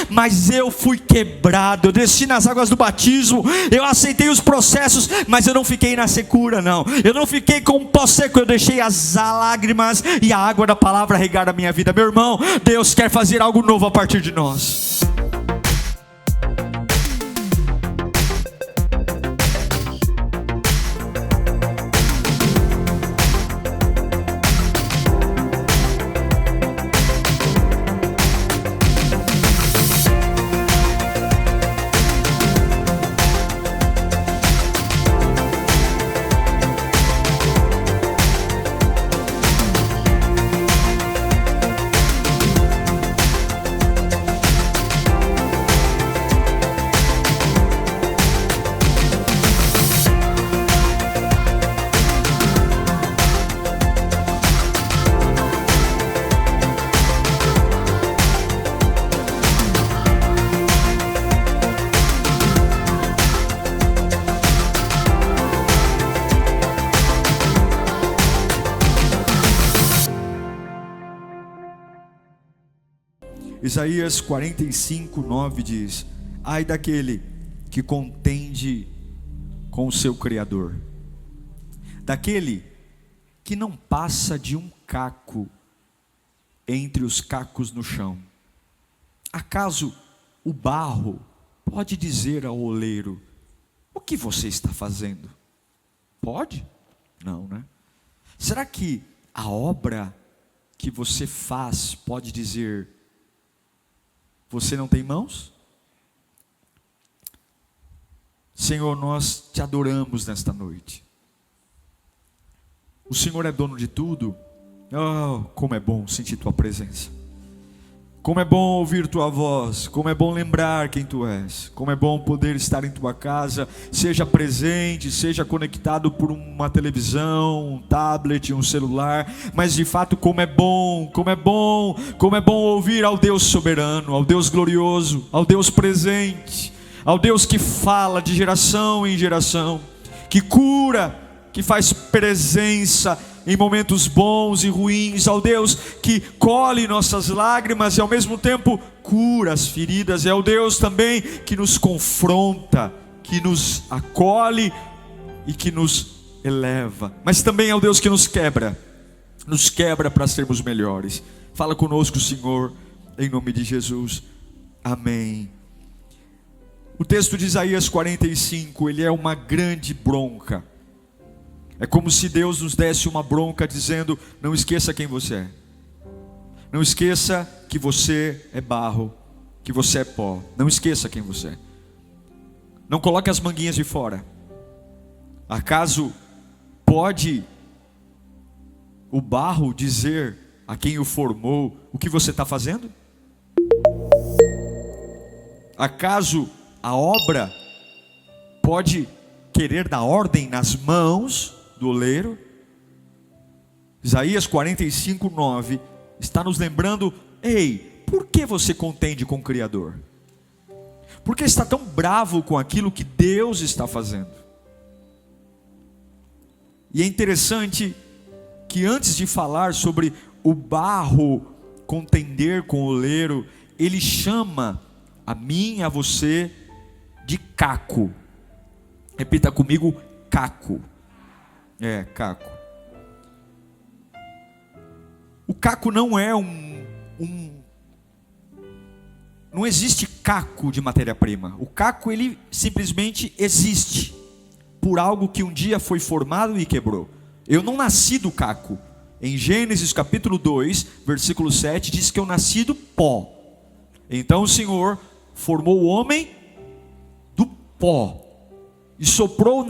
mas eu fui quebrado. Eu desci nas águas do batismo, eu aceitei os processos, mas eu não fiquei na secura, não. Eu não fiquei com um pó seco, eu deixei as lágrimas e a água da palavra regar a minha vida. Meu irmão, Deus quer fazer algo novo a partir de nós. Isaías 45:9 diz: ai daquele que contende com o seu Criador, daquele que não passa de um caco entre os cacos no chão. Acaso o barro pode dizer ao oleiro: o que você está fazendo? Pode? Não, né? Será que a obra que você faz pode dizer: você não tem mãos? Senhor, nós te adoramos nesta noite. O Senhor é dono de tudo. Oh, como é bom sentir tua presença. Como é bom ouvir tua voz. Como é bom lembrar quem tu és. Como é bom poder estar em tua casa, seja presente, seja conectado por uma televisão, um tablet, um celular. Mas de fato, como é bom, como é bom, como é bom ouvir ao Deus soberano, ao Deus glorioso, ao Deus presente, ao Deus que fala de geração em geração, que cura, que faz presença em momentos bons e ruins, ao Deus que colhe nossas lágrimas e ao mesmo tempo cura as feridas. É o Deus também que nos confronta, que nos acolhe e que nos eleva, mas também é o Deus que nos quebra para sermos melhores. Fala conosco, Senhor, em nome de Jesus, amém. O texto de Isaías 45, ele é uma grande bronca. É como se Deus nos desse uma bronca dizendo: não esqueça quem você é. Não esqueça que você é barro, que você é pó. Não esqueça quem você é. Não coloque as manguinhas de fora. Acaso pode o barro dizer a quem o formou o que você está fazendo? Acaso a obra pode querer dar ordem nas mãos do oleiro? Isaías 45:9 está nos lembrando: ei, por que você contende com o Criador? Por que está tão bravo com aquilo que Deus está fazendo? E é interessante que antes de falar sobre o barro contender com o oleiro, ele chama a mim e a você de caco. Repita comigo: caco. Caco. O caco não é não existe caco de matéria-prima. O caco, ele simplesmente existe por algo que um dia foi formado e quebrou. Eu não nasci do caco. Em Gênesis capítulo 2, versículo 7, diz que eu nasci do pó. Então o Senhor formou o homem do pó e soprou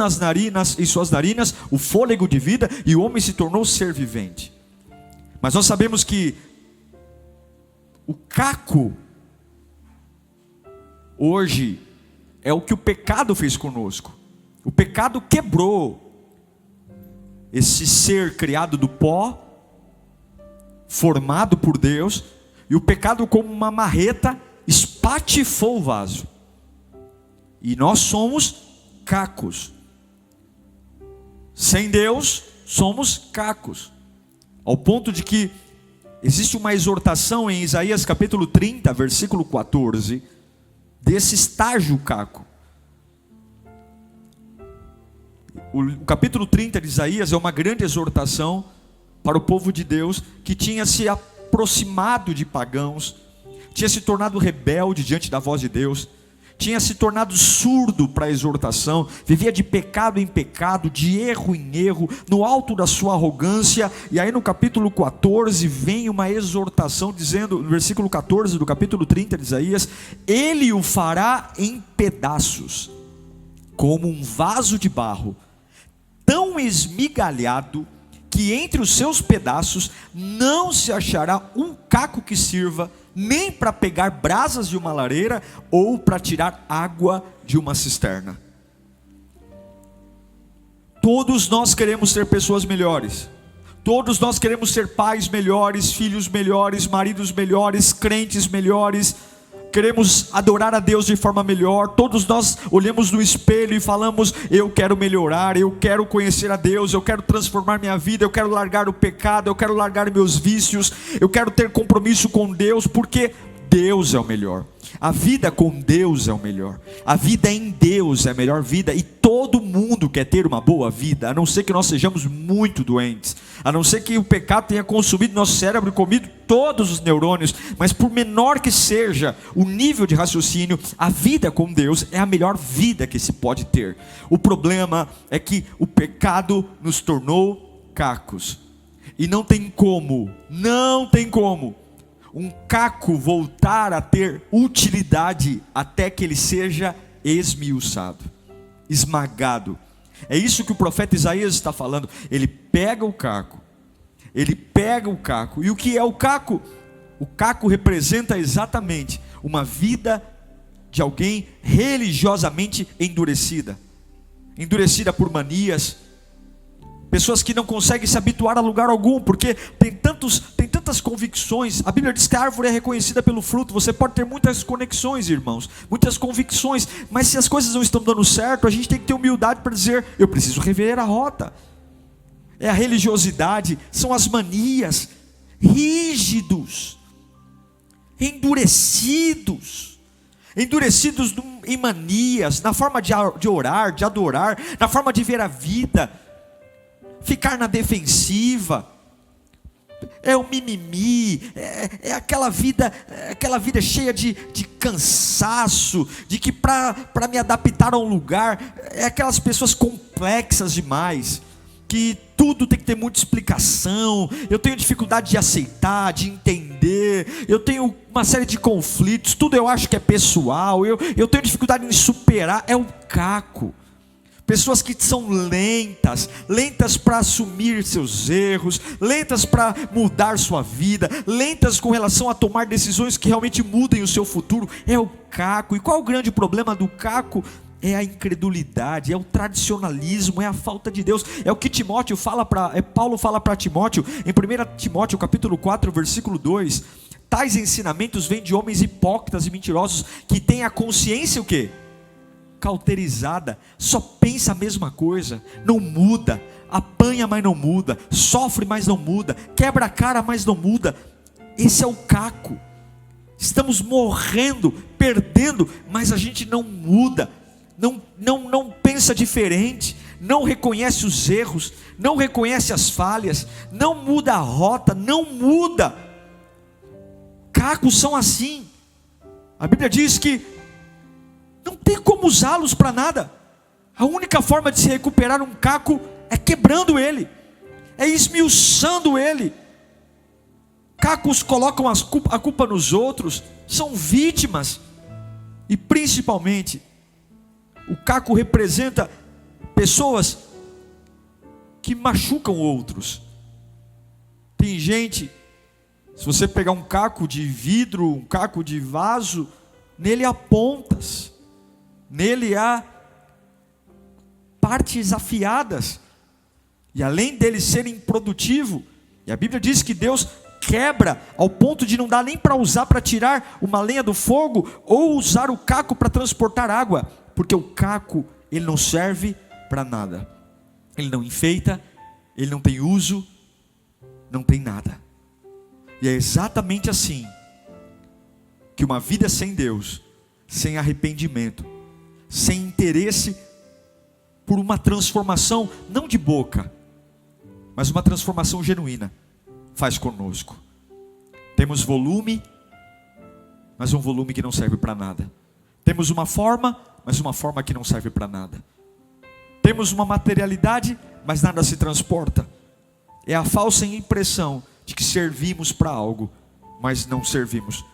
em suas narinas o fôlego de vida, e o homem se tornou ser vivente. Mas nós sabemos que o caco hoje é o que o pecado fez conosco. O pecado quebrou esse ser criado do pó, formado por Deus, e o pecado, como uma marreta, espatifou o vaso. E nós somos cacos. Sem Deus, somos cacos. Ao ponto de que Existe uma exortação em Isaías capítulo 30, versículo 14, desse estágio caco. O capítulo 30 de Isaías é uma grande exortação para o povo de Deus que tinha se aproximado de pagãos, tinha se tornado rebelde diante da voz de Deus, tinha se tornado surdo para a exortação, vivia de pecado em pecado, de erro em erro, no alto da sua arrogância. E aí no capítulo 14 vem uma exortação dizendo, no versículo 14 do capítulo 30 de Isaías: ele o fará em pedaços, como um vaso de barro, tão esmigalhado que entre os seus pedaços não se achará um caco que sirva nem para pegar brasas de uma lareira ou para tirar água de uma cisterna. Todos nós queremos ser pessoas melhores. Todos nós queremos ser pais melhores, filhos melhores, maridos melhores, crentes melhores. Queremos adorar a Deus de forma melhor. Todos nós olhamos no espelho e falamos: eu quero melhorar, eu quero conhecer a Deus, eu quero transformar minha vida, eu quero largar o pecado, eu quero largar meus vícios, eu quero ter compromisso com Deus, porque Deus é o melhor. A vida com Deus é o melhor. A vida em Deus é a melhor vida. E todo mundo quer ter uma boa vida, a não ser que nós sejamos muito doentes, a não ser que o pecado tenha consumido nosso cérebro e comido todos os neurônios. Mas por menor que seja o nível de raciocínio, a vida com Deus é a melhor vida que se pode ter. O problema é que o pecado nos tornou cacos. E não tem como um caco voltar a ter utilidade até que ele seja esmiuçado, esmagado. É isso que o profeta Isaías está falando. Ele pega o caco. E o que é o caco? O caco representa exatamente uma vida de alguém religiosamente endurecida por manias. Pessoas que não conseguem se habituar a lugar algum, porque tem tantas convicções. A Bíblia diz que a árvore é reconhecida pelo fruto. Você pode ter muitas conexões, irmãos, muitas convicções, mas se as coisas não estão dando certo, a gente tem que ter humildade para dizer: eu preciso rever a rota. É a religiosidade, são as manias, rígidos, endurecidos em manias, na forma de orar, de adorar, na forma de ver a vida. Ficar na defensiva, é o mimimi, é aquela vida cheia de cansaço, de que para me adaptar a um lugar, é aquelas pessoas complexas demais, que tudo tem que ter muita explicação. Eu tenho dificuldade de aceitar, de entender, eu tenho uma série de conflitos, tudo eu acho que é pessoal, eu tenho dificuldade em superar. É o caco. Pessoas que são lentas para assumir seus erros, lentas para mudar sua vida, lentas com relação a tomar decisões que realmente mudem o seu futuro. É o caco. E qual o grande problema do caco? É a incredulidade, é o tradicionalismo, é a falta de Deus. É o que Paulo fala para Timóteo, em 1 Timóteo capítulo 4, versículo 2. Tais ensinamentos vêm de homens hipócritas e mentirosos, que têm a consciência o quê? Cauterizada, só pensa a mesma coisa, não muda, apanha mas não muda, sofre mas não muda, quebra a cara mas não muda. Esse é o caco. Estamos morrendo, perdendo, mas a gente não muda, não pensa diferente, não reconhece os erros, não reconhece as falhas, não muda a rota, não muda. Cacos são assim. A Bíblia diz que não tem como usá-los para nada. A única forma de se recuperar um caco é quebrando ele, é esmiuçando ele. Cacos colocam a culpa nos outros, são vítimas. E principalmente, o caco representa pessoas que machucam outros. Tem gente, se você pegar um caco de vidro, um caco de vaso, nele há pontas, nele há partes afiadas, e além dele ser improdutivo, e a Bíblia diz que Deus quebra ao ponto de não dar nem para usar para tirar uma lenha do fogo, ou usar o caco para transportar água, porque o caco, ele não serve para nada, ele não enfeita, ele não tem uso, não tem nada. E é exatamente assim que uma vida sem Deus, sem arrependimento, sem interesse por uma transformação, não de boca, mas uma transformação genuína, faz conosco. Temos volume, mas um volume que não serve para nada. Temos uma forma, mas uma forma que não serve para nada. Temos uma materialidade, mas nada se transporta. É a falsa impressão de que servimos para algo, mas não servimos.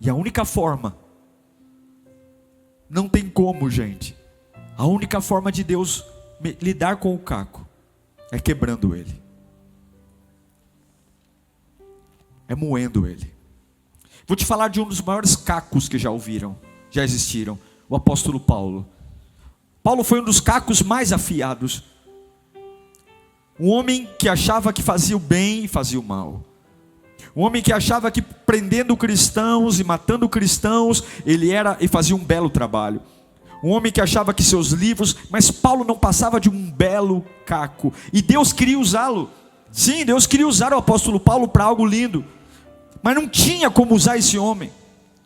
E a única forma, não tem como, gente, a única forma de Deus lidar com o caco é quebrando ele, é moendo ele. Vou te falar de um dos maiores cacos que já existiram, o apóstolo Paulo. Paulo foi um dos cacos mais afiados. Um homem que achava que fazia o bem e fazia o mal. Um homem que achava que prendendo cristãos e matando cristãos, ele era e fazia um belo trabalho. Um homem que achava que seus livros, mas Paulo não passava de um belo caco. E Deus queria usá-lo. Sim, Deus queria usar o apóstolo Paulo para algo lindo. Mas não tinha como usar esse homem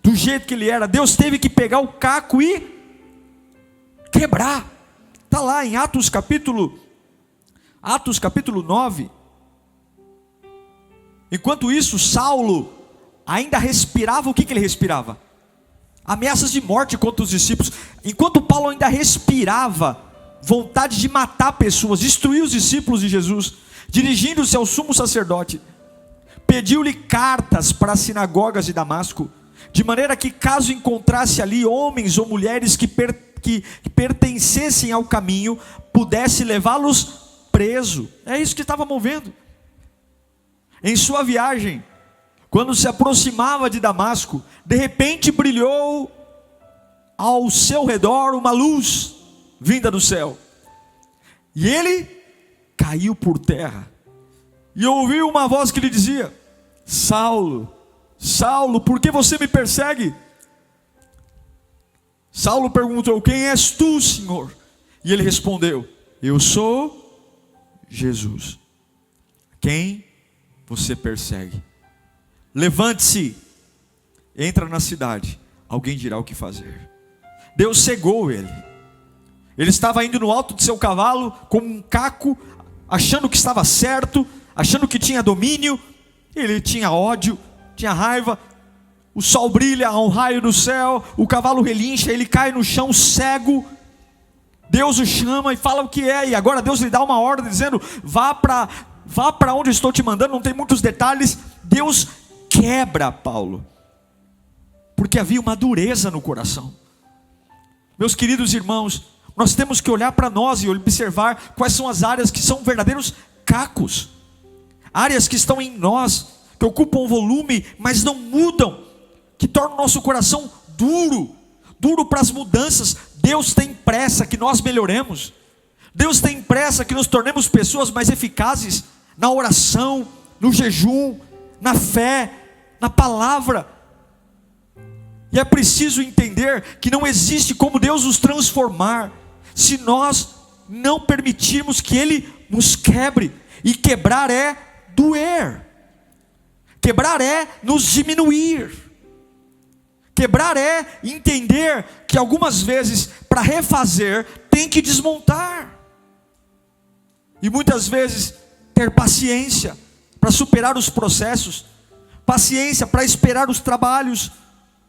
do jeito que ele era. Deus teve que pegar o caco e quebrar. Está lá em Atos capítulo 9. Enquanto isso, Saulo ainda respirava. O que ele respirava? Ameaças de morte contra os discípulos. Enquanto Paulo ainda respirava vontade de matar pessoas, destruir os discípulos de Jesus, dirigindo-se ao sumo sacerdote, pediu-lhe cartas para as sinagogas de Damasco, de maneira que caso encontrasse ali homens ou mulheres que pertencessem ao caminho, pudesse levá-los preso. É isso que estava movendo. Em sua viagem, quando se aproximava de Damasco, de repente brilhou ao seu redor uma luz vinda do céu, e ele caiu por terra, e ouviu uma voz que lhe dizia: Saulo, Saulo, por que você me persegue? Saulo perguntou: quem és tu, Senhor? E ele respondeu: eu sou Jesus, quem você persegue. Levante-se, entra na cidade, alguém dirá o que fazer. Deus cegou ele. Ele estava indo no alto de seu cavalo, como um caco, achando que estava certo, achando que tinha domínio. Ele tinha ódio, tinha raiva. O sol brilha, há um raio no céu, o cavalo relincha, ele cai no chão cego. Deus o chama e fala o que é, e agora Deus lhe dá uma ordem dizendo: vá para onde eu estou te mandando. Não tem muitos detalhes. Deus quebra Paulo, porque havia uma dureza no coração. Meus queridos irmãos, nós temos que olhar para nós e observar quais são as áreas que são verdadeiros cacos, áreas que estão em nós, que ocupam volume, mas não mudam, que tornam o nosso coração duro para as mudanças. Deus tem pressa que nós melhoremos. Deus tem pressa que nos tornemos pessoas mais eficazes na oração, no jejum, na fé, na palavra. E é preciso entender que não existe como Deus nos transformar se nós não permitirmos que Ele nos quebre. E quebrar é doer, quebrar é nos diminuir, quebrar é entender que algumas vezes para refazer tem que desmontar, e muitas vezes ter paciência para superar os processos, paciência para esperar os trabalhos.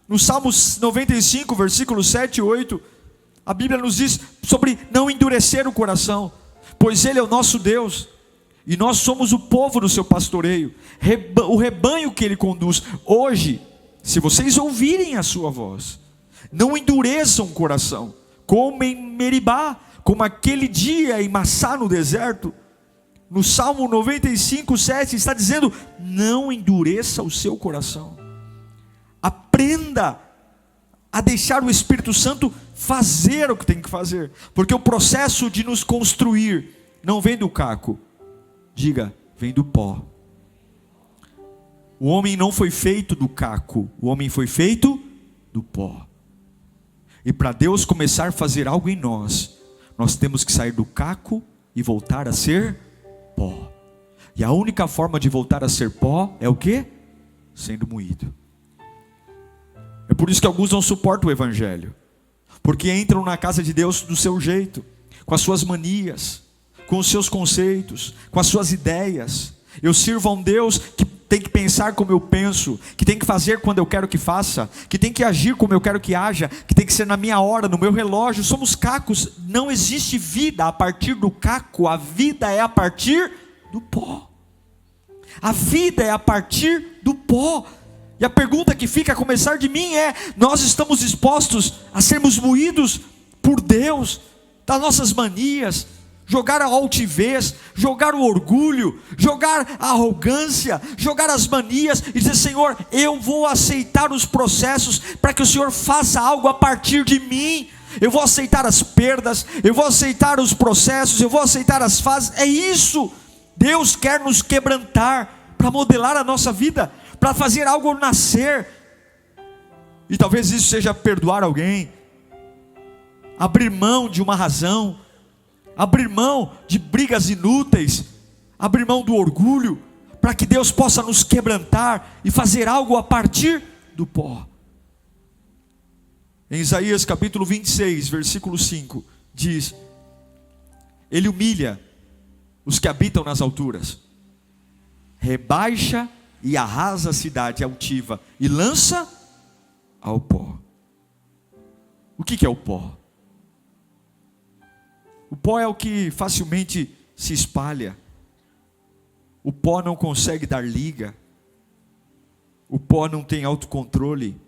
No Salmos 95, versículos 7 e 8, a Bíblia nos diz sobre não endurecer o coração, pois Ele é o nosso Deus, e nós somos o povo do seu pastoreio, o rebanho que Ele conduz. Hoje, se vocês ouvirem a sua voz, não endureçam o coração, como em Meribá, como aquele dia em Massá no deserto. No Salmo 95, 7 está dizendo: não endureça o seu coração. Aprenda a deixar o Espírito Santo fazer o que tem que fazer, porque o processo de nos construir não vem do caco, diga, vem do pó. O homem não foi feito do caco, o homem foi feito do pó. E para Deus começar a fazer algo em nós, nós temos que sair do caco e voltar a ser pó. E a única forma de voltar a ser pó é o quê? Sendo moído. É por isso que alguns não suportam o evangelho, porque entram na casa de Deus do seu jeito, com as suas manias, com os seus conceitos, com as suas ideias. Eu sirvo a um Deus que tem que pensar como eu penso, que tem que fazer quando eu quero que faça, que tem que agir como eu quero que haja, que tem que ser na minha hora, no meu relógio. Somos cacos. Não existe vida a partir do caco. A vida é a partir do pó. A vida é a partir do pó. E a pergunta que fica a começar de mim é: nós estamos dispostos a sermos moídos por Deus das nossas manias, jogar a altivez, jogar o orgulho, jogar a arrogância, jogar as manias e dizer: Senhor, eu vou aceitar os processos para que o Senhor faça algo a partir de mim. Eu vou aceitar as perdas, eu vou aceitar os processos, eu vou aceitar as fases. É isso. Deus quer nos quebrantar para modelar a nossa vida, para fazer algo nascer. E talvez isso seja perdoar alguém, abrir mão de uma razão, abrir mão de brigas inúteis, abrir mão do orgulho, para que Deus possa nos quebrantar e fazer algo a partir do pó. Em Isaías capítulo 26, versículo 5, diz: Ele humilha os que habitam nas alturas, rebaixa e arrasa a cidade altiva e lança ao pó. O que é o pó? O pó é o que facilmente se espalha. O pó não consegue dar liga. O pó não tem autocontrole.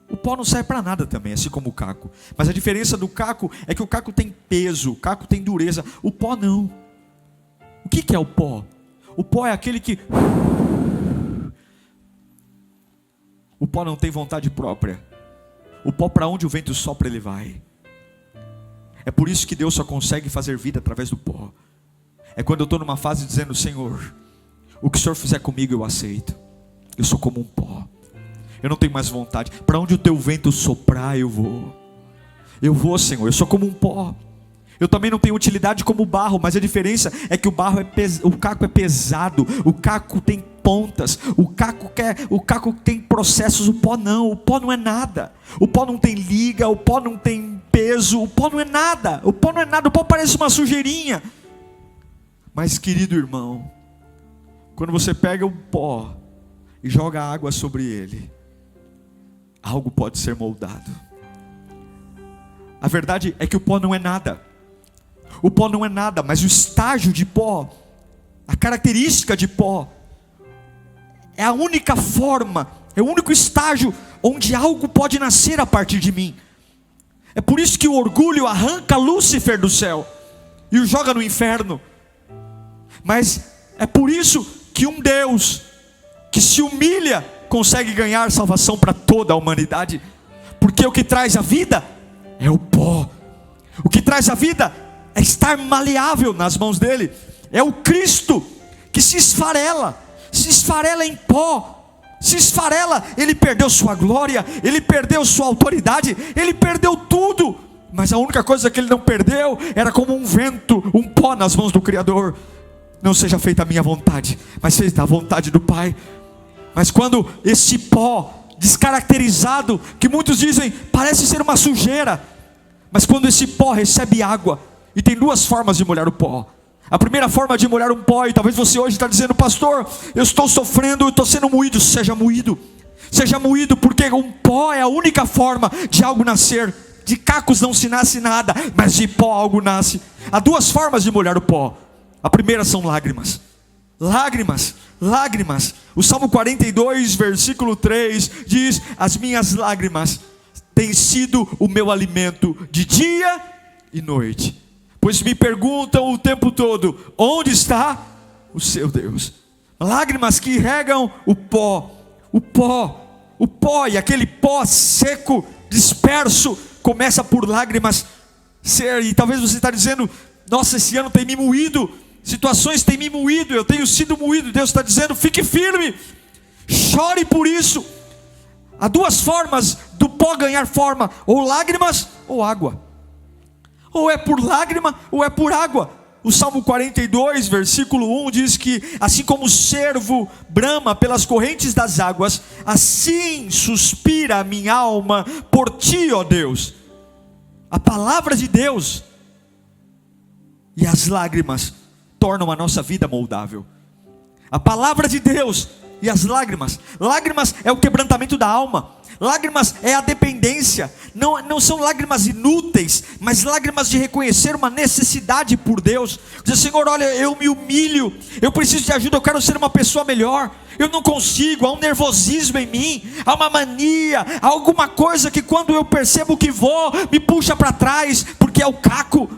O pó não serve para nada também, assim como o caco. Mas a diferença do caco é que o caco tem peso, o caco tem dureza. O pó não. O que é o pó? O pó é aquele que... O pó não tem vontade própria. O pó, para onde o vento sopra, ele vai. É por isso que Deus só consegue fazer vida através do pó. É quando eu estou numa fase dizendo: Senhor, o que o Senhor fizer comigo eu aceito. Eu sou como um pó. Eu não tenho mais vontade. Para onde o teu vento soprar eu vou. Eu vou, Senhor. Eu sou como um pó. Eu também não tenho utilidade como o barro, mas a diferença é que o caco é pesado. O caco tem pontas. O caco tem processos. O pó não é nada. O pó não tem liga. O pó não tem peso. O pó não é nada. O pó não é nada. O pó parece uma sujeirinha. Mas, querido irmão, quando você pega o pó e joga água sobre ele, algo pode ser moldado. A verdade é que o pó não é nada. O pó não é nada, mas o estágio de pó, a característica de pó, é a única forma, é o único estágio onde algo pode nascer a partir de mim. É por isso que o orgulho arranca Lúcifer do céu e o joga no inferno. Mas é por isso que um Deus que se humilha consegue ganhar salvação para toda a humanidade. Porque o que traz a vida é o pó. O que traz a vida é estar maleável nas mãos dele. É o Cristo que se esfarela em pó, se esfarela. Ele perdeu sua glória, ele perdeu sua autoridade, ele perdeu tudo, mas a única coisa que ele não perdeu era como um vento, um pó nas mãos do Criador. Não seja feita a minha vontade, mas seja a vontade do Pai. Mas quando esse pó descaracterizado, que muitos dizem parece ser uma sujeira, mas quando esse pó recebe água, e tem duas formas de molhar o pó. A primeira forma de molhar um pó, e talvez você hoje está dizendo: pastor, eu estou sofrendo, eu estou sendo moído. Seja moído, porque um pó é a única forma de algo nascer. De cacos não se nasce nada, mas de pó algo nasce. Há duas formas de molhar o pó. A primeira são lágrimas. Lágrimas, lágrimas. O Salmo 42, versículo 3 diz: as minhas lágrimas têm sido o meu alimento de dia e noite, pois me perguntam o tempo todo: onde está o seu Deus? Lágrimas que regam o pó, e aquele pó seco, disperso, começa por lágrimas ser. E talvez você está dizendo: nossa, esse ano tem me moído, situações têm me moído, eu tenho sido moído. Deus está dizendo: fique firme, chore por isso. Há duas formas do pó ganhar forma: ou lágrimas ou água. Ou é por lágrima ou é por água. o Salmo 42, versículo 1 diz que assim como o cervo brama pelas correntes das águas, assim suspira a minha alma por ti, ó Deus. A palavra de Deus e as lágrimas tornam a nossa vida moldável. A palavra de Deus e as lágrimas. Lágrimas é o quebrantamento da alma. Lágrimas é a dependência. Não são lágrimas inúteis, mas lágrimas de reconhecer uma necessidade por Deus. Dizer: Senhor, olha, eu me humilho, eu preciso de ajuda, eu quero ser uma pessoa melhor. Eu não consigo, há um nervosismo em mim, há uma mania, há alguma coisa que quando eu percebo que vou, me puxa para trás, porque é o caco.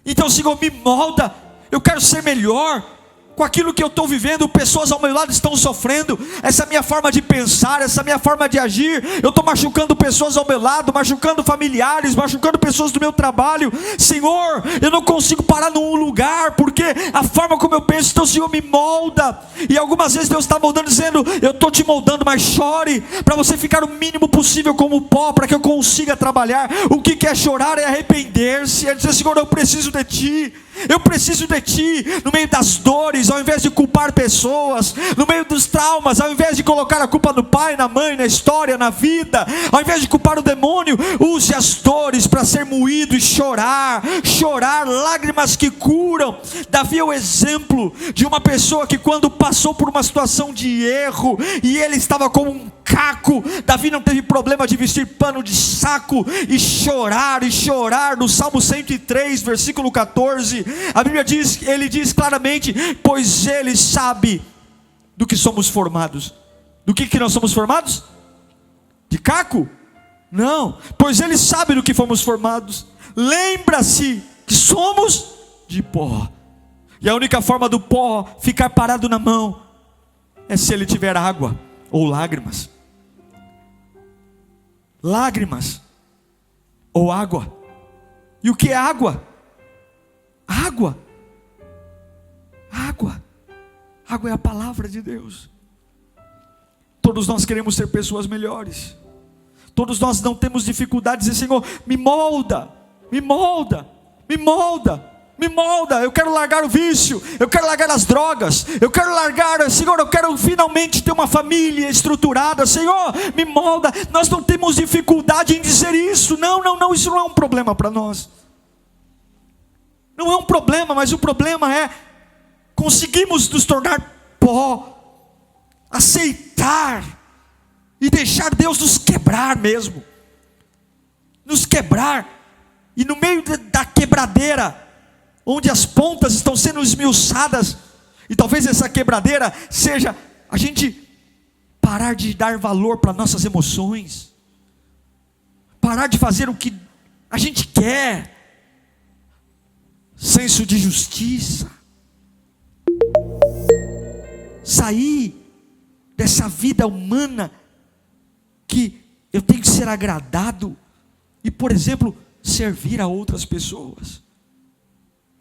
Então, Senhor, me molda, eu quero ser melhor. Com aquilo que eu estou vivendo, pessoas ao meu lado estão sofrendo. Essa minha forma de pensar, essa minha forma de agir, eu estou machucando pessoas ao meu lado, machucando familiares, machucando pessoas do meu trabalho. Senhor, eu não consigo parar num lugar, porque a forma como eu penso, então, Senhor, me molda. E algumas vezes Deus está moldando, dizendo: eu estou te moldando, mas chore, para você ficar o mínimo possível como pó, para que eu consiga trabalhar. O que quer chorar é arrepender-se, é dizer: Senhor, eu preciso de Ti. Eu preciso de Ti, no meio das dores, ao invés de culpar pessoas, no meio dos traumas, ao invés de colocar a culpa no pai, na mãe, na história, na vida, ao invés de culpar o demônio, use as dores para ser moído e chorar, lágrimas que curam. Davi é o exemplo de uma pessoa que quando passou por uma situação de erro, e ele estava como um caco, Davi não teve problema de vestir pano de saco e chorar, no Salmo 103, versículo 14, a Bíblia diz, ele diz claramente: pois ele sabe do que somos formados. Do que nós somos formados? De caco? Não, pois ele sabe do que fomos formados. Lembra-se que somos de pó, e a única forma do pó ficar parado na mão é se ele tiver água ou lágrimas. Lágrimas ou água. E o que é água? Água é a palavra de Deus. Todos nós queremos ser pessoas melhores. Todos nós não temos dificuldade de dizer: Senhor, me molda. Eu quero largar o vício, eu quero largar as drogas, eu quero largar, Senhor, eu quero finalmente ter uma família estruturada. Senhor, me molda. Nós não temos dificuldade em dizer isso. Não, isso não é um problema para nós. Não é um problema, mas o problema é: conseguimos nos tornar pó, aceitar e deixar Deus nos quebrar mesmo. Nos quebrar, e no meio da quebradeira, onde as pontas estão sendo esmiuçadas, e talvez essa quebradeira seja a gente parar de dar valor para nossas emoções, parar de fazer o que a gente quer, senso de justiça, sair dessa vida humana que eu tenho que ser agradado e, por exemplo, servir a outras pessoas.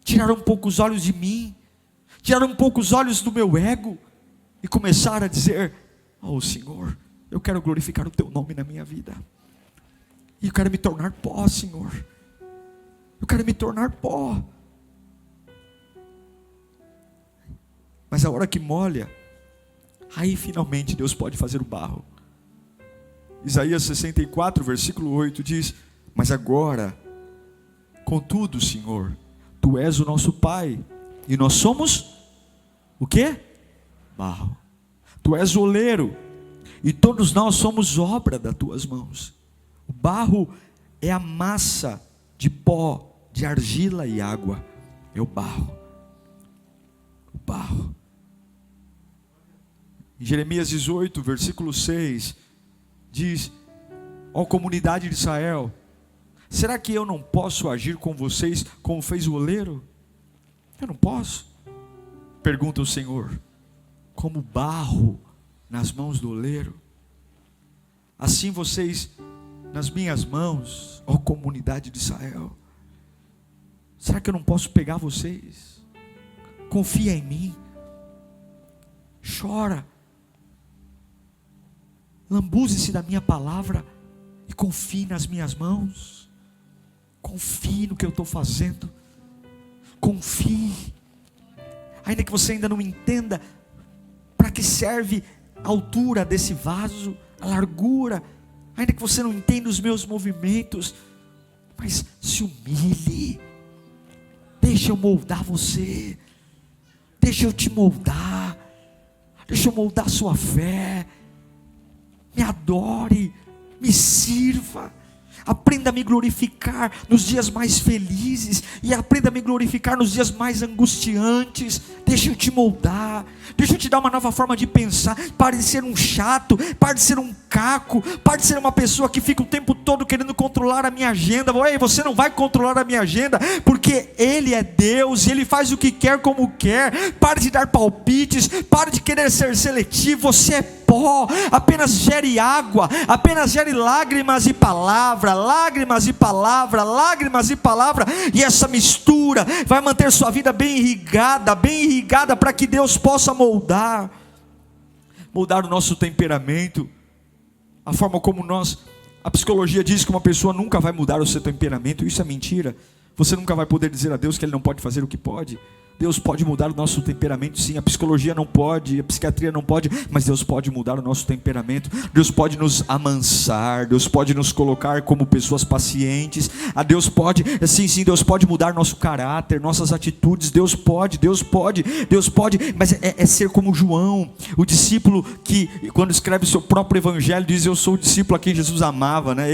Tirar um pouco os olhos de mim, tirar um pouco os olhos do meu ego e começar a dizer: oh Senhor, eu quero glorificar o Teu nome na minha vida, e eu quero me tornar pó, Senhor. Eu quero me tornar pó. Mas a hora que molha, aí finalmente Deus pode fazer o barro. Isaías 64, versículo 8 diz: mas agora, contudo, Senhor, Tu és o nosso Pai, e nós somos o quê? Barro. Tu és o oleiro, e todos nós somos obra das Tuas mãos. O barro é a massa de pó, de argila e água. É o barro. O barro. Em Jeremias 18, versículo 6, diz: ó comunidade de Israel, será que eu não posso agir com vocês como fez o oleiro? Eu não posso? Pergunta o Senhor. Como barro nas mãos do oleiro, assim vocês nas minhas mãos, ó comunidade de Israel. Será que eu não posso pegar vocês? Confia em mim. Chora. Lambuze-se da minha palavra e confie nas minhas mãos. Confie no que eu estou fazendo. confie. Ainda que você ainda não entenda para que serve a altura desse vaso, a largura, ainda que você não entenda os meus movimentos, mas se humilhe, deixa eu moldar você, deixa eu te moldar, deixa eu moldar a sua fé, me adore, me sirva. Aprenda a me glorificar nos dias mais felizes, e aprenda a me glorificar nos dias mais angustiantes. Deixa eu te moldar, deixa eu te dar uma nova forma de pensar. Pare de ser um chato, pare de ser um caco, pare de ser uma pessoa que fica o tempo todo querendo controlar a minha agenda. Ei, você não vai controlar a minha agenda, porque Ele é Deus, e Ele faz o que quer como quer. Pare de dar palpites, pare de querer ser seletivo. Você é pó, apenas gere água, apenas gere lágrimas e palavra, lágrimas e palavra, lágrimas e palavra, e essa mistura vai manter sua vida bem irrigada, para que Deus possa moldar o nosso temperamento, a forma como a psicologia diz que uma pessoa nunca vai mudar o seu temperamento. Isso é mentira. Você nunca vai poder dizer a Deus que Ele não pode fazer o que pode. Deus pode mudar o nosso temperamento, sim. A psicologia não pode, a psiquiatria não pode, mas Deus pode mudar o nosso temperamento. Deus pode nos amansar, Deus pode nos colocar como pessoas pacientes. Deus pode, sim, Deus pode mudar nosso caráter, nossas atitudes. Deus pode, mas é ser como João, o discípulo que, quando escreve o seu próprio evangelho, diz: eu sou o discípulo a quem Jesus amava, né?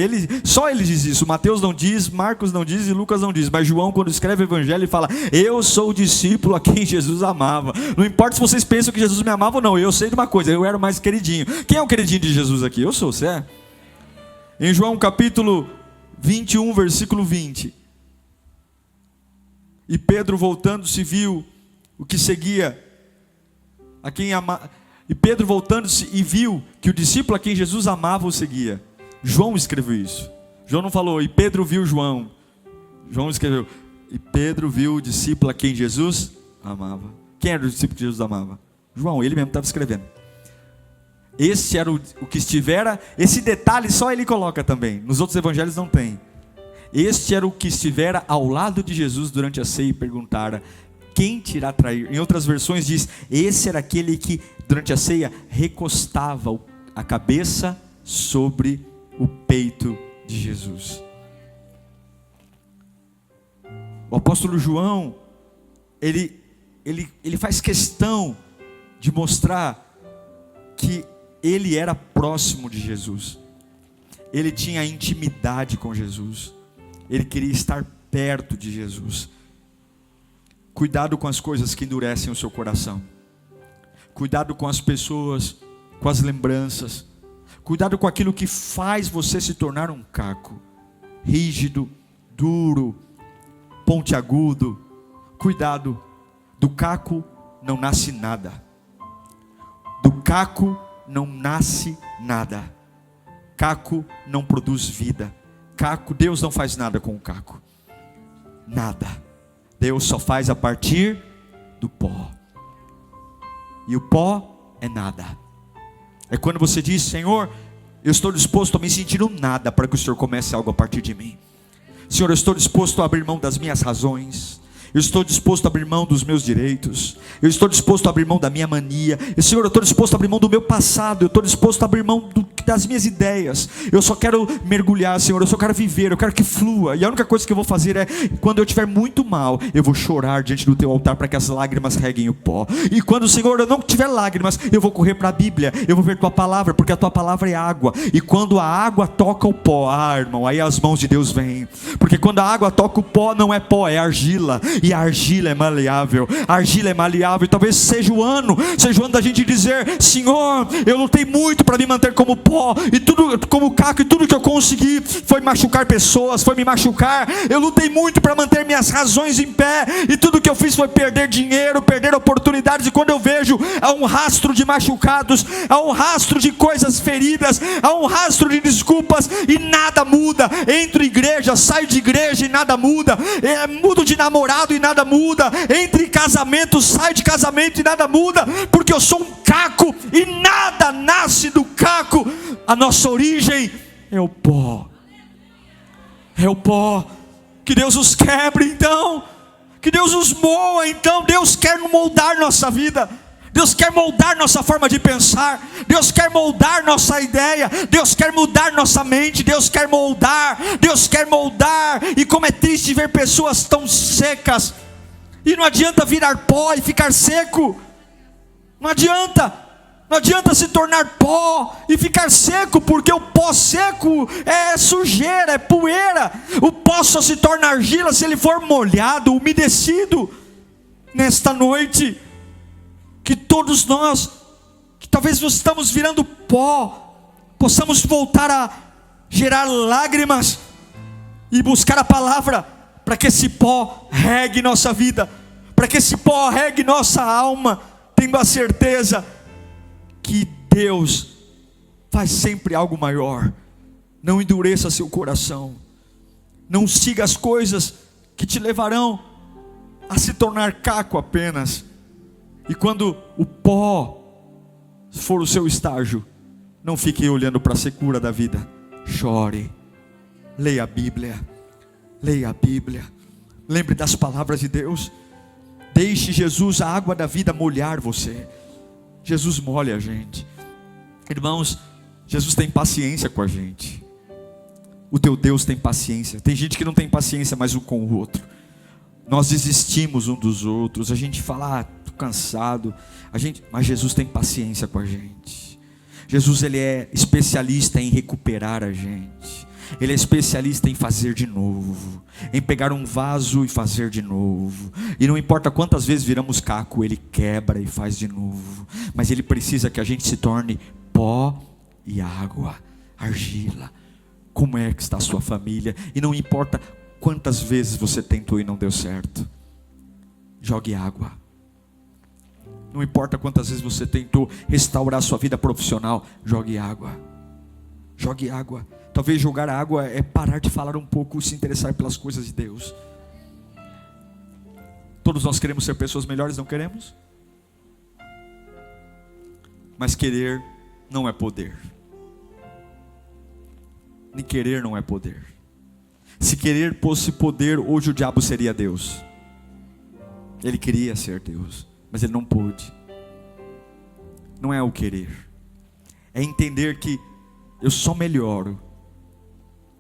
Só ele diz isso. Mateus não diz, Marcos não diz e Lucas não diz, mas João, quando escreve o evangelho, ele fala: eu sou o discípulo a quem Jesus amava. Não importa se vocês pensam que Jesus me amava ou não, eu sei de uma coisa: eu era o mais queridinho. Quem é o queridinho de Jesus aqui? Eu sou, você é? Em João capítulo 21, versículo 20: e Pedro voltando-se viu o que seguia a quem amava. E Pedro voltando-se e viu que o discípulo a quem Jesus amava o seguia. João escreveu isso. João não falou: e Pedro viu João. João escreveu: e Pedro viu o discípulo a quem Jesus amava. Quem era o discípulo que Jesus amava? João, ele mesmo estava escrevendo. Esse era o que estivera. Esse detalhe só ele coloca também, nos outros evangelhos não tem. Este era o que estivera ao lado de Jesus durante a ceia e perguntara: quem te irá trair? Em outras versões diz: esse era aquele que durante a ceia recostava a cabeça sobre o peito de Jesus. O apóstolo João, ele faz questão de mostrar que ele era próximo de Jesus. Ele tinha intimidade com Jesus. Ele queria estar perto de Jesus. Cuidado com as coisas que endurecem o seu coração. Cuidado com as pessoas, com as lembranças. Cuidado com aquilo que faz você se tornar um caco, rígido, duro, pontiagudo. Cuidado, do caco não nasce nada. Do caco não nasce nada. Caco não produz vida. Caco, Deus não faz nada com o caco. Nada. Deus só faz a partir do pó. E o pó é nada. É quando você diz: Senhor, eu estou disposto a me sentir um nada para que o Senhor comece algo a partir de mim. Senhor, eu estou disposto a abrir mão das minhas razões. Eu estou disposto a abrir mão dos meus direitos. Eu estou disposto a abrir mão da minha mania. Senhor, eu estou disposto a abrir mão do meu passado. Eu estou disposto a abrir mão das minhas ideias. Eu só quero mergulhar, Senhor. Eu só quero viver. Eu quero que flua. E a única coisa que eu vou fazer é, quando eu estiver muito mal, eu vou chorar diante do teu altar para que as lágrimas reguem o pó. E quando, Senhor, eu não tiver lágrimas, eu vou correr para a Bíblia. Eu vou ver tua palavra, porque a tua palavra é água. E quando a água toca o pó, irmão, aí as mãos de Deus vêm. Porque quando a água toca o pó, não é pó, é argila. E a argila é maleável. A argila é maleável. E talvez seja o ano da gente dizer: Senhor, eu lutei muito para me manter como pó, e tudo como caco, e tudo que eu consegui foi machucar pessoas, foi me machucar. Eu lutei muito para manter minhas razões em pé, e tudo que eu fiz foi perder dinheiro, perder oportunidades. E quando eu vejo, há um rastro de machucados, há um rastro de coisas feridas, há um rastro de desculpas, e nada muda. Entro em igreja, saio de igreja e nada muda. Mudo de namorado e nada muda. Entre em casamento, saio de casamento e nada muda, porque eu sou um caco e nada nasce do caco. A nossa origem é o pó. É o pó. Que Deus os quebre então. Que Deus nos moa. Então Deus quer moldar nossa vida, Deus quer moldar nossa forma de pensar, Deus quer moldar nossa ideia, Deus quer mudar nossa mente, Deus quer moldar. E como é triste ver pessoas tão secas, e não adianta virar pó e ficar seco, não adianta se tornar pó e ficar seco, porque o pó seco é sujeira, é poeira. O pó só se torna argila se ele for molhado, umedecido. Nesta noite, que todos nós, que talvez nós estamos virando pó, possamos voltar a gerar lágrimas e buscar a palavra, para que esse pó regue nossa vida, para que esse pó regue nossa alma, tendo a certeza que Deus faz sempre algo maior. Não endureça seu coração, não siga as coisas que te levarão a se tornar caco apenas. E quando o pó for o seu estágio, não fique olhando para a secura da vida. Chore, leia a Bíblia, lembre das palavras de Deus. Deixe Jesus, a água da vida, molhar você. Jesus molha a gente. Irmãos, Jesus tem paciência com a gente. O teu Deus tem paciência. Tem gente que não tem paciência mais um com o outro. Nós desistimos um dos outros. A gente fala, tô cansado. Mas Jesus tem paciência com a gente. Jesus, ele é especialista em recuperar a gente. Ele é especialista em fazer de novo, em pegar um vaso e fazer de novo. E não importa quantas vezes viramos caco, ele quebra e faz de novo. Mas ele precisa que a gente se torne pó e água, argila. Como é que está a sua família? E não importa quantas vezes você tentou e não deu certo, jogue água. Não importa quantas vezes você tentou restaurar a sua vida profissional, jogue água. Jogue água. Talvez jogar água é parar de falar um pouco, se interessar pelas coisas de Deus. Todos nós queremos ser pessoas melhores, não queremos? Mas querer não é poder. Nem querer não é poder. Se querer fosse poder, hoje o diabo seria Deus. Ele queria ser Deus, mas ele não pôde. Não é o querer, é entender que eu só melhoro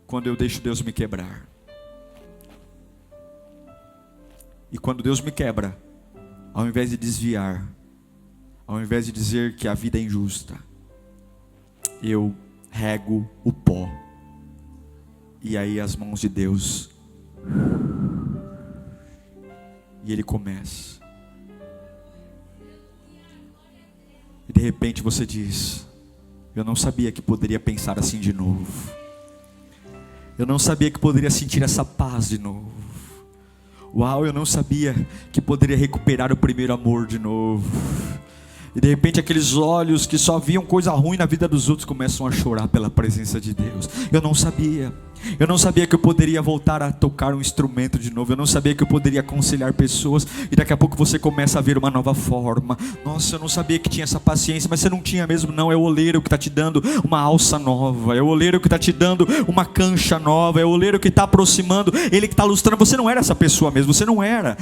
quando eu deixo Deus me quebrar. E quando Deus me quebra, ao invés de desviar, ao invés de dizer que a vida é injusta, eu rego o pó. E aí as mãos de Deus, e Ele começa. E de repente você diz: eu não sabia que poderia pensar assim de novo. Eu não sabia que poderia sentir essa paz de novo. Uau, eu não sabia que poderia recuperar o primeiro amor de novo. E de repente aqueles olhos que só viam coisa ruim na vida dos outros começam a chorar pela presença de Deus. Eu não sabia que eu poderia voltar a tocar um instrumento de novo. Eu não sabia que eu poderia aconselhar pessoas. E daqui a pouco você começa a ver uma nova forma. Nossa, eu não sabia que tinha essa paciência. Mas você não tinha mesmo, não. É o oleiro que está te dando uma alça nova. É o oleiro que está te dando uma cancha nova. É o oleiro que está aproximando. Ele que está lustrando. Você não era essa pessoa mesmo. Você não era.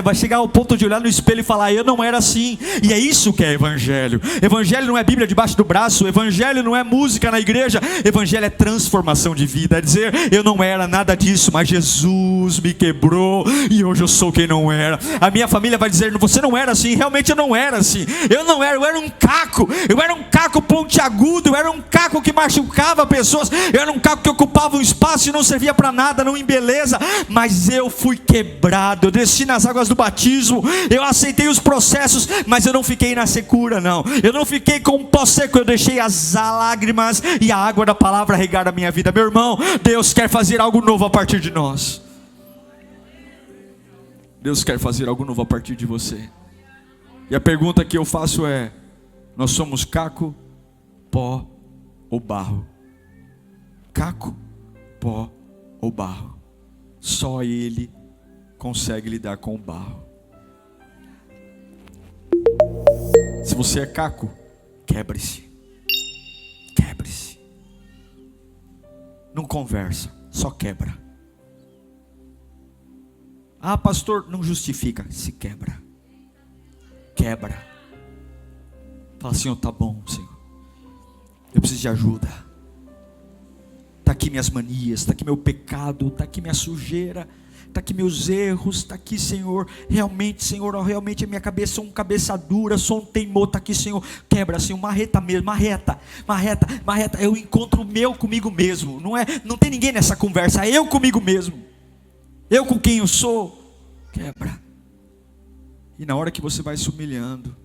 Vai chegar ao ponto de olhar no espelho e falar: eu não era assim. E é isso que é evangelho. Evangelho não é Bíblia debaixo do braço. Evangelho não é música na igreja. Evangelho é transformação de vida. É dizer: eu não era nada disso, mas Jesus me quebrou e hoje eu sou quem não era. A minha família vai dizer: você não era assim. Realmente eu não era assim. Eu era um caco pontiagudo, eu era um caco que machucava pessoas, eu era um caco que ocupava um espaço e não servia para nada, não em beleza. Mas eu fui quebrado, eu desci nas águas do batismo, eu aceitei os processos, mas eu não fiquei na secura, não. Eu não fiquei com um pó seco, eu deixei as lágrimas e a água da palavra regar a minha vida. Meu irmão, Deus quer fazer algo novo a partir de nós. Deus quer fazer algo novo a partir de você. E a pergunta que eu faço é: nós somos caco, pó ou barro? Caco, pó ou barro? Só Ele consegue lidar com o barro. Se você é caco, quebre-se. Quebre-se. Não conversa, só quebra. Ah, pastor, não justifica. Se quebra. Quebra. Fala, Senhor, tá bom, Senhor. Eu preciso de ajuda. Está aqui minhas manias, está aqui meu pecado, está aqui minha sujeira, está aqui meus erros, está aqui, Senhor, Senhor, realmente a minha cabeça, sou um cabeça dura, sou um teimoso, está aqui, Senhor, quebra, Senhor, marreta mesmo, marreta, eu encontro o meu comigo mesmo, não tem ninguém nessa conversa, eu comigo mesmo, eu com quem eu sou, quebra. E na hora que você vai se humilhando,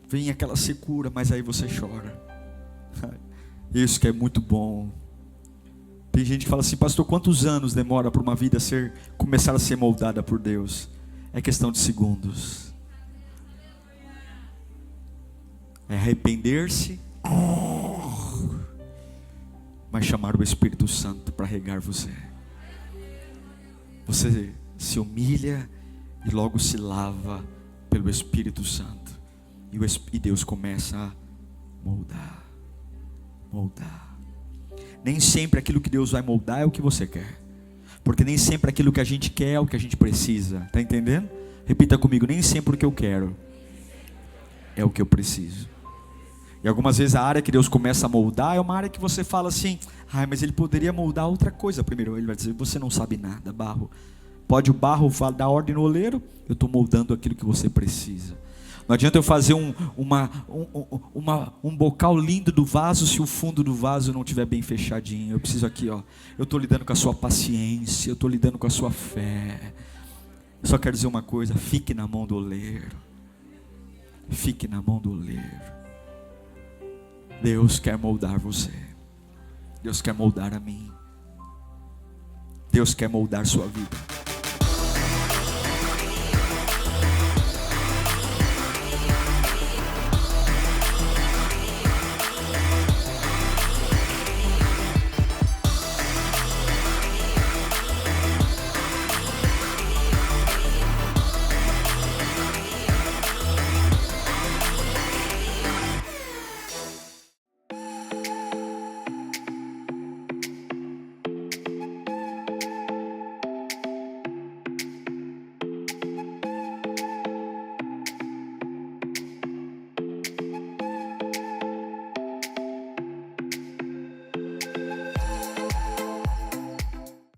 vem aquela secura, mas aí você chora. Isso que é muito bom. Tem gente que fala assim, pastor, quantos anos demora para uma vida começar a ser moldada por Deus? É questão de segundos. É arrepender-se, mas chamar o Espírito Santo para regar você. Você se humilha e logo se lava pelo Espírito Santo. E Deus começa a moldar. Nem sempre aquilo que Deus vai moldar é o que você quer, porque nem sempre aquilo que a gente quer é o que a gente precisa. Está entendendo? Repita comigo, nem sempre o que eu quero é o que eu preciso. E algumas vezes a área que Deus começa a moldar é uma área que você fala assim, mas Ele poderia moldar outra coisa primeiro. Ele vai dizer, você não sabe nada, barro. Pode o barro dar ordem no oleiro? Eu estou moldando aquilo que você precisa. Não adianta eu fazer um bocal lindo do vaso se o fundo do vaso não estiver bem fechadinho. Eu preciso aqui, eu estou lidando com a sua paciência, eu estou lidando com a sua fé. Eu só quero dizer uma coisa, fique na mão do oleiro. Fique na mão do oleiro. Deus quer moldar você. Deus quer moldar a mim. Deus quer moldar sua vida.